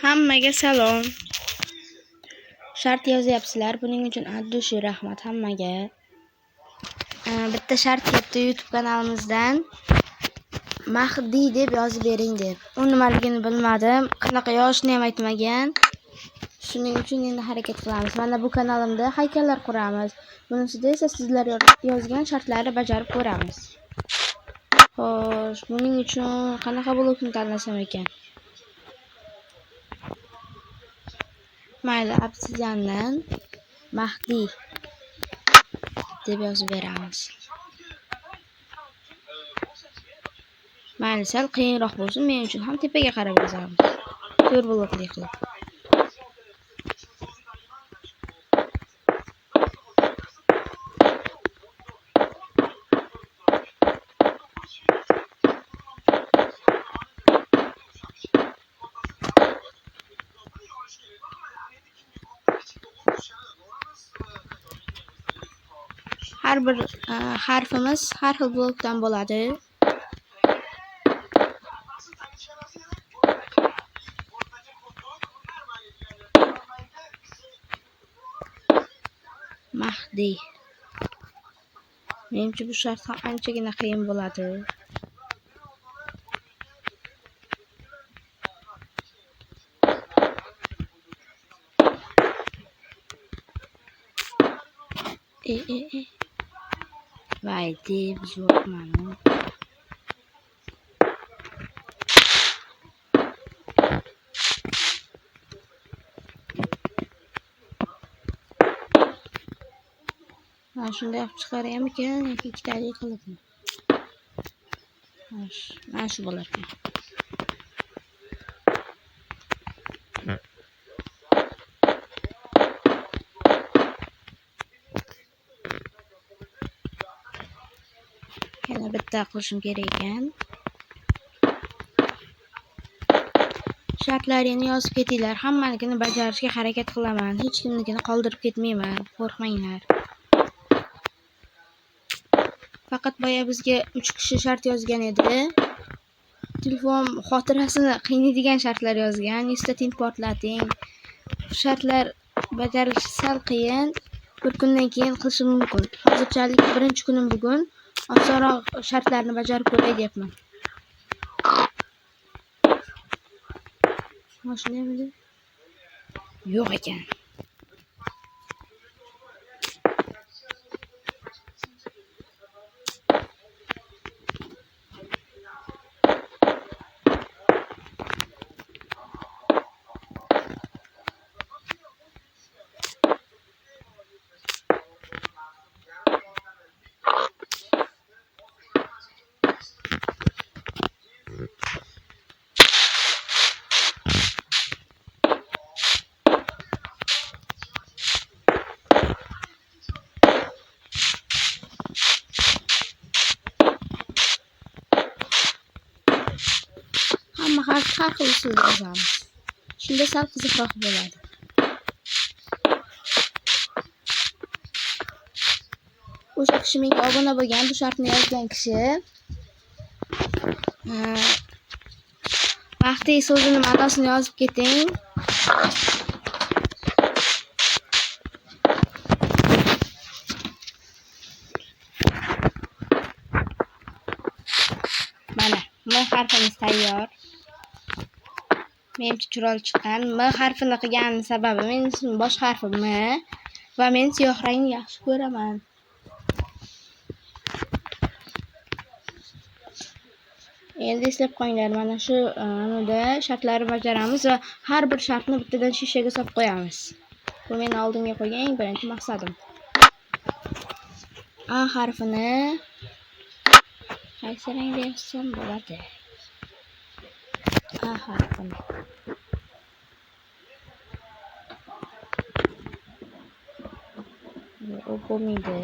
Hammaga salom. Shart yozyapsizlar. Buning uchun addushi rahmat hammaga. Bitta shart kelibdi YouTube kanalimizdan. Mahdiy deb yozib bering deb. U nimaligini bilmadim. Qanaqa yozishni ham aytmagan. Shuning uchun endi harakat qilamiz. Mana bu kanalimda haykallar quramiz. Bunisida esa sizlar yozgan shartlarni bajarib ko'ramiz. Xo'sh, buning uchun qanaqa blokni tanlasam ekan? Mayli, obsidiandan Mahdiy deb yozib beramiz. Mayli, sal qiyinroq bo'lsin, men uchun ham tepaga qarab yozamiz. 4 blokli qilib. Har bir harfimiz har xil blokdan bo'ladi. Mahdiy. Menimcha bu shart anchagina qiyin bo'ladi. Vay deb zo'rman. Mana shunday olib chiqarayam ekan, yoki ikkitalik qilibmi? Mana shu bo'lar ekan. Yana bitta qilishim kerak ekan. Shartlarini yozib ketinglar. Hammanikini bajarishga harakat qilaman. Hech kimnikini qoldirib ketmayman. Qo'rqmanglar. Faqat boya bizga 3 kishi shart yozgan edi. Telefon xotirasini qiynaydigan shartlar yozgan. 100 ta tin portlating. Shartlar bajarishi sal qiyin. Bir kundan keyin qilishim mumkin. Hozirchalik birinchi kunim bugun. Osonroq shartlarni bajarib ko'ray deyapman. Mashinamda yo'q ekan. Har xil usulda yozamiz. Shunda sal qiziqroq bo'ladi. O'sha kishi menga obuna bo'lgan, bu shartni yozgan kishi. Mahdiy so'zini ma'nosini yozib keting. Mana, M harfimiz tayyor. Menimcha chiroyli chiqqan. M harfini qilgan sababi men ismim bosh harfi M va men siyoh rangni yaxshi ko'raman. Endi eslab qo'yinglar, mana shu anada shartlarni bajaramiz va har bir shartni bittadan shishaga solib qo'yamiz. Bu men oldimga qo'ygan eng birinchi maqsadim. A harfini qaysi rangda yozsam bo'ladi? A harfini u bo'lmaydi.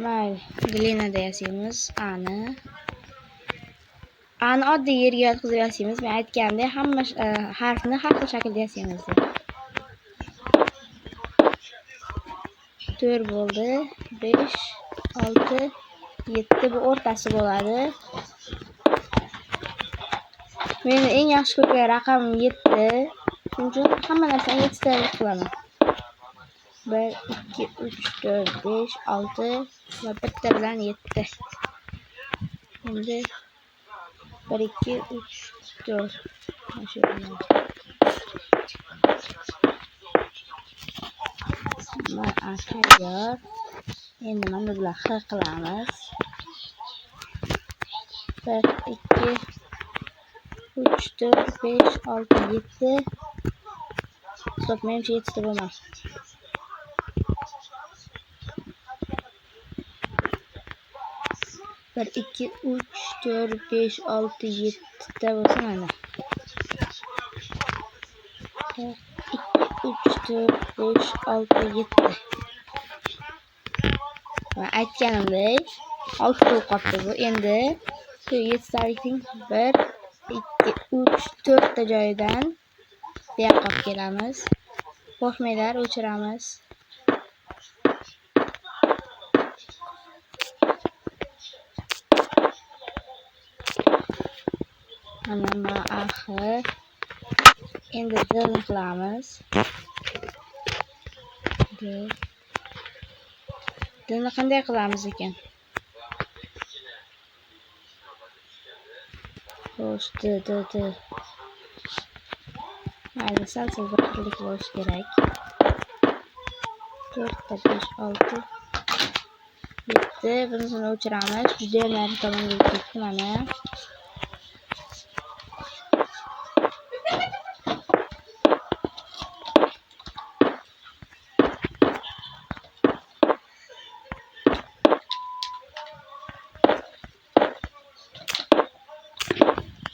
Mayli, glinada yasaymiz A'ni. A'ni oddiy yerga yotqizib yasaymiz. Men aytgandek, hamma harfni har xil shaklda yasaymiz. 4 bo'ldi. 5, 6, 7 bu o'rtasi bo'ladi. Meni eng yaxshi ko'rgan raqamim 7. Shuning uchun hamma narsani 7 ta qilaman. 1, 2, 3, 4, 5, 6 va bitta bilan 7. Endi 1, 2, 3, 4. Mana tayyor. Endi mana bular xil qilamiz. 1, 2, 3, 4, 5, 6, 7. Stop, menimcha 7 ta bo'lmadi. 1, 2, 3, 4, 5, 6, 7 ta bo'lsa mana. 1, 2, 3, 4, 5, 6, 7. Va aytganimdek 6 bo'lib qolibdi bu. Endi shu 7 talikning 1, 2, 3, 4 ta joyidan bu yoqqa olib kelamiz. Qo'rqmanglar, o'chiramiz. Mana axir. Endi dilni qilamiz. Dilni qanday qilamiz ekan? Xo'sh, d. Mayli, sal bir xillik bo'lishi kerak. 4 ta 5, 6, 7. Bunisini o'chiramiz. Juda ham nari tomonga ketdi mana.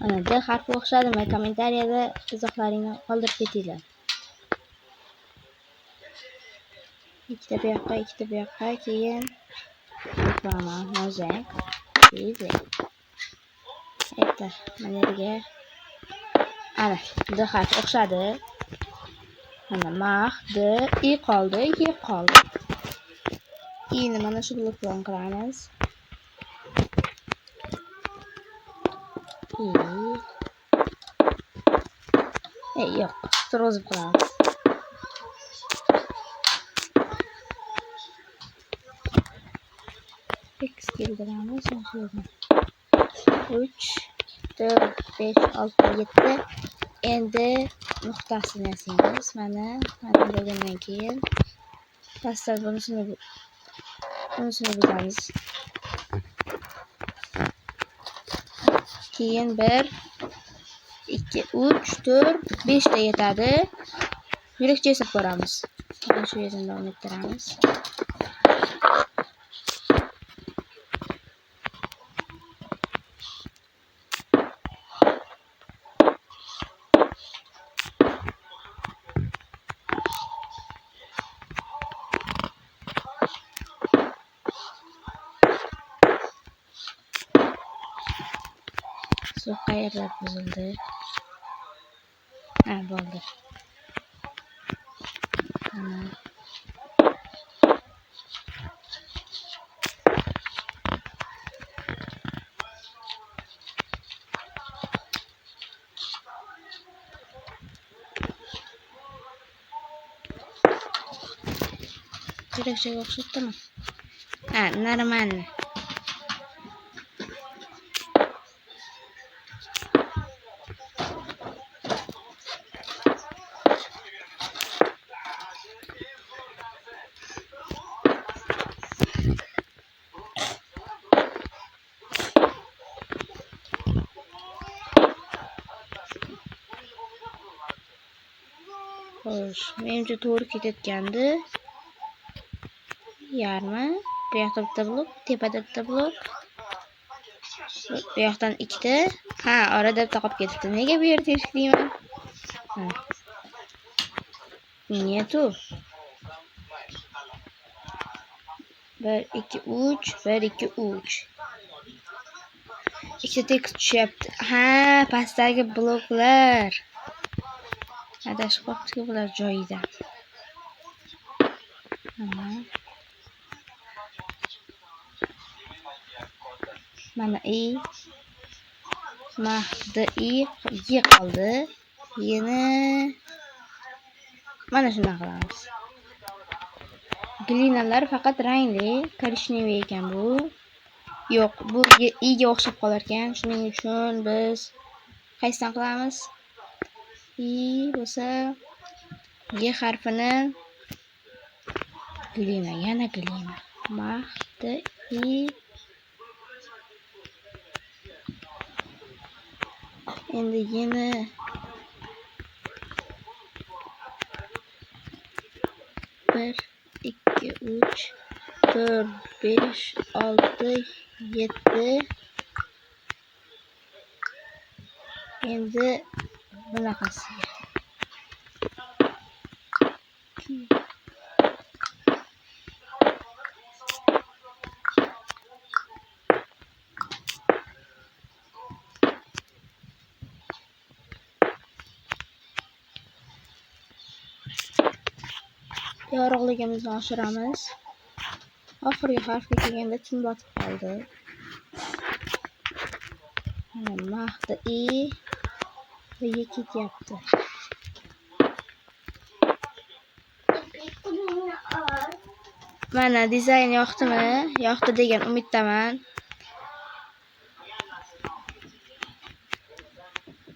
Mana D harfi o'xshadimi? Kommentariyada izohlaringni qoldirib ketinglar. Ikkita bu yoqqa, ikkita bu yoqqa, keyin reklama, mozak, easy. Aytdi, mana yerga. Ana, D harfi o'xshadi. Mana max, D, I qoldi, Y qoldi. I ni mana shu blok bilan qilamiz. Yo'q, stro'zib qilamiz. X keltiramiz. 3, 4, 5, 6, 7. Endi nuqtasini yasaymiz. Mana bo'lgandan keyin pastdan bunisini buzamiz. Keyin 1, 2, 3, 4, 5 ta yetadi. Yurakcha hisob ko'ramiz. Mana shu yerdan davom ettiramiz. Su qayerlar buzildi? Ha, bo'ldi. Yurakchaga o'xshatdimi? Ha, normalni. Xo'sh, menimcha to'g'ri ketayotgandi. Yarmi. Bu yoqda bitta blok, tepada bitta blok. Bu yoqdan ikkita. Ha, orada bitta qolib ketibdi. Nega bu yerda eshitmayman? Niyatu. 1, 2, 3, 1, 2, 3. Ikkita tekst tushyapti. Ha, pastdagi bloklar. Adashib qolibdi bular joyida. Mana I. Mahdi I. Y qoldi. Yana mana shunday qilamiz. Glinalar faqat rangli, korishneviy ekan bu. Yo'q, bu I ga o'xshab qolar ekan. Shuning uchun biz qaysidan qilamiz? I bo'lsa G harfini glina, yana glina. Mahdi I. Endi yana 1 2 3 4 5 6 7. Endi bunaqasiga. Yorug'ligimizni oshiramiz. Oxirgi harfga kelganda tun botib qoldi. Mahdi I va Y ketyapti. Mana dizayn yoqdimi? Yoqdi degan umiddaman.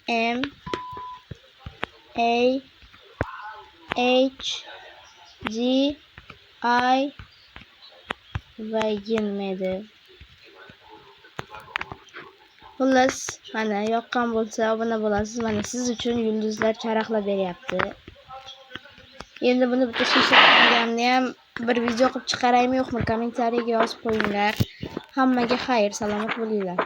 M A H G I va yenmedi. Xullas, mana yoqqan bo'lsa obuna bo'lasiz. Mana siz uchun yulduzlar charaqlab beryapti. Endi buni bitta shishirganimni ham bir video qilib chiqaraymi yo'qmi? Kommentariyaga yozib qo'yinglar. Hammaga xayr, salomat bo'linglar.